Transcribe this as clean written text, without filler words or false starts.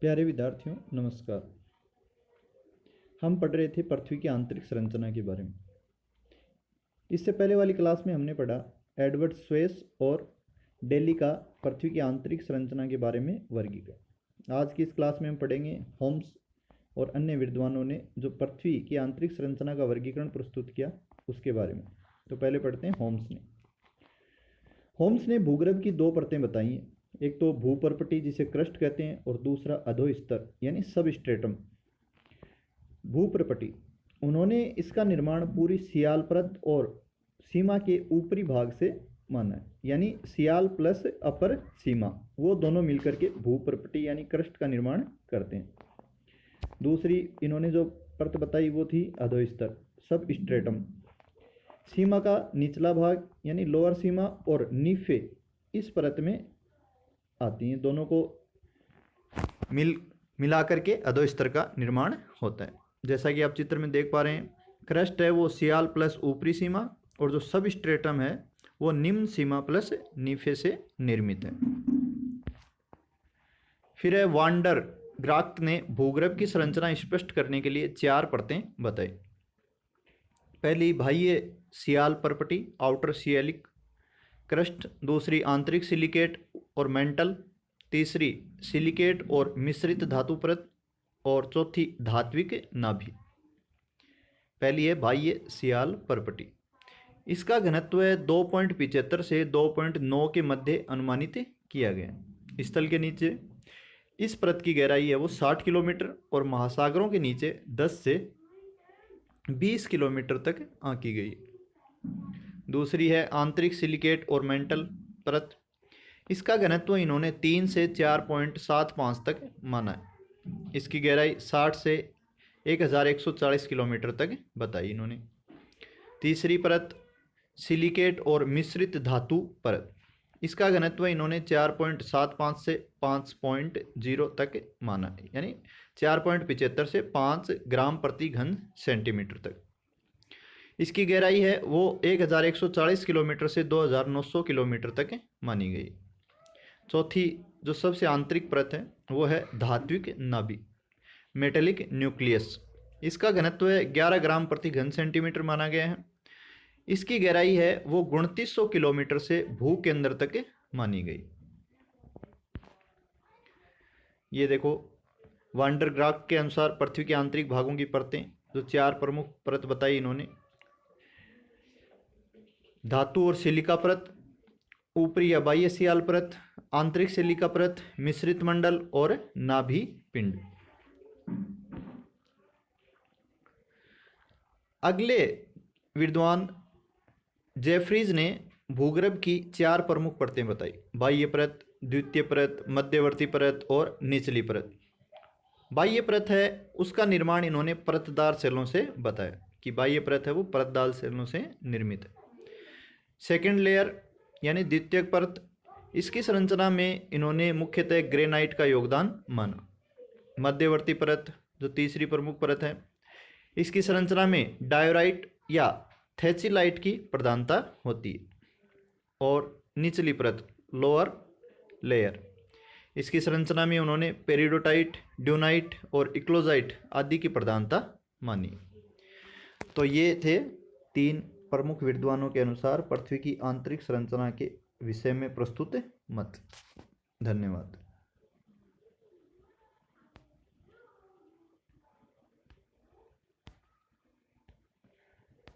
प्यारे विद्यार्थियों नमस्कार। हम पढ़ रहे थे पृथ्वी की आंतरिक संरचना के बारे में। इससे पहले वाली क्लास में हमने पढ़ा एडवर्ड स्वेस और डेली का पृथ्वी की आंतरिक संरचना के बारे में वर्गीकरण। आज की इस क्लास में हम पढ़ेंगे होम्स और अन्य विद्वानों ने जो पृथ्वी की आंतरिक संरचना का वर्गीकरण प्रस्तुत किया उसके बारे में। तो पहले पढ़ते हैं होम्स ने भूगर्भ की दो परतें बताई हैं। एक तो भूपर्पटी जिसे क्रस्ट कहते हैं और दूसरा अधोस्तर यानी सबस्ट्रेटम। भूपर्पटी उन्होंने इसका निर्माण पूरी सियाल परत और सीमा के ऊपरी भाग से माना है, यानी सियाल प्लस अपर सीमा वो दोनों मिलकर के भूपर्पटी यानी क्रस्ट का निर्माण करते हैं। दूसरी इन्होंने जो परत बताई वो थी अधोस्तर सबस्ट्रेटम। सीमा का निचला भाग यानी लोअर सीमा और नीफे इस परत में आती हैं। दोनों को मिला करके अधोस्तर का निर्माण होता है। जैसा कि आप चित्र में देख पा रहे हैं, क्रस्ट है वो सियाल प्लस ऊपरी सीमा और जो सबस्ट्रेटम है वो निम्न सीमा प्लस नीफे से निर्मित है। फिर है वांडर ग्राफ्ट ने भूगर्भ की संरचना स्पष्ट करने के लिए चार परतें बताई। पहली बाह्य सियाल परपटी आउटर सियालिक क्रस्ट, दूसरी आंतरिक सिलिकेट और मेंटल, तीसरी सिलिकेट और मिश्रित धातु परत और चौथी धात्विक नाभि। पहली है बाह्य सियाल परपटी। इसका घनत्व है 2.75 से 2.9 के मध्य अनुमानित किया गया। स्थल के नीचे इस परत की गहराई है वो 60 किलोमीटर और महासागरों के नीचे 10 से 20 किलोमीटर तक आंकी गई। दूसरी है आंतरिक सिलिकेट और मेंटल परत। इसका घनत्व इन्होंने 3 से 4.75 तक माना है। इसकी गहराई 60 से 1140 किलोमीटर तक बताई इन्होंने। तीसरी परत सिलिकेट और मिश्रित धातु परत। इसका घनत्व इन्होंने 4.75 से 5.0 तक माना है, यानी 4.75 से 5 ग्राम प्रति घन सेंटीमीटर तक। इसकी गहराई है वो 1140 किलोमीटर से 2900 किलोमीटर तक मानी गई। चौथी जो सबसे आंतरिक परत है वो है धात्विक नाभि मेटेलिक न्यूक्लियस। इसका घनत्व है 11 ग्राम प्रति घन सेंटीमीटर माना गया है। इसकी गहराई है वो 2900 किलोमीटर से भू केंद्र तक मानी गई। ये देखो वांडर ग्राफ के अनुसार पृथ्वी के आंतरिक भागों की परतें जो चार प्रमुख परत बताई इन्होंने। धातु और सिलिका परत, ऊपरी या बाह्य सियाल परत, आंतरिक सिलिका परत, मिश्रित मंडल और नाभि पिंड। अगले विद्वान जेफरीज ने भूगर्भ की चार प्रमुख परतें बताई। बाह्य परत, द्वितीय परत, मध्यवर्ती परत और निचली परत। बाह्य परत है उसका निर्माण इन्होंने परतदार सेलों से बताया कि बाह्य परत है वो परतदार सेलों से निर्मित है। सेकेंड लेयर यानी द्वितीयक परत, इसकी संरचना में इन्होंने मुख्यतः ग्रेनाइट का योगदान माना। मध्यवर्ती परत जो तीसरी प्रमुख परत है, इसकी संरचना में डायोराइट या थैचिलाइट की प्रधानता होती है। और निचली परत लोअर लेयर, इसकी संरचना में उन्होंने पेरिडोटाइट, ड्यूनाइट और इक्लोजाइट आदि की प्रधानता मानी। तो ये थे तीन प्रमुख विद्वानों के अनुसार पृथ्वी की आंतरिक संरचना के विषय में प्रस्तुत मत। धन्यवाद।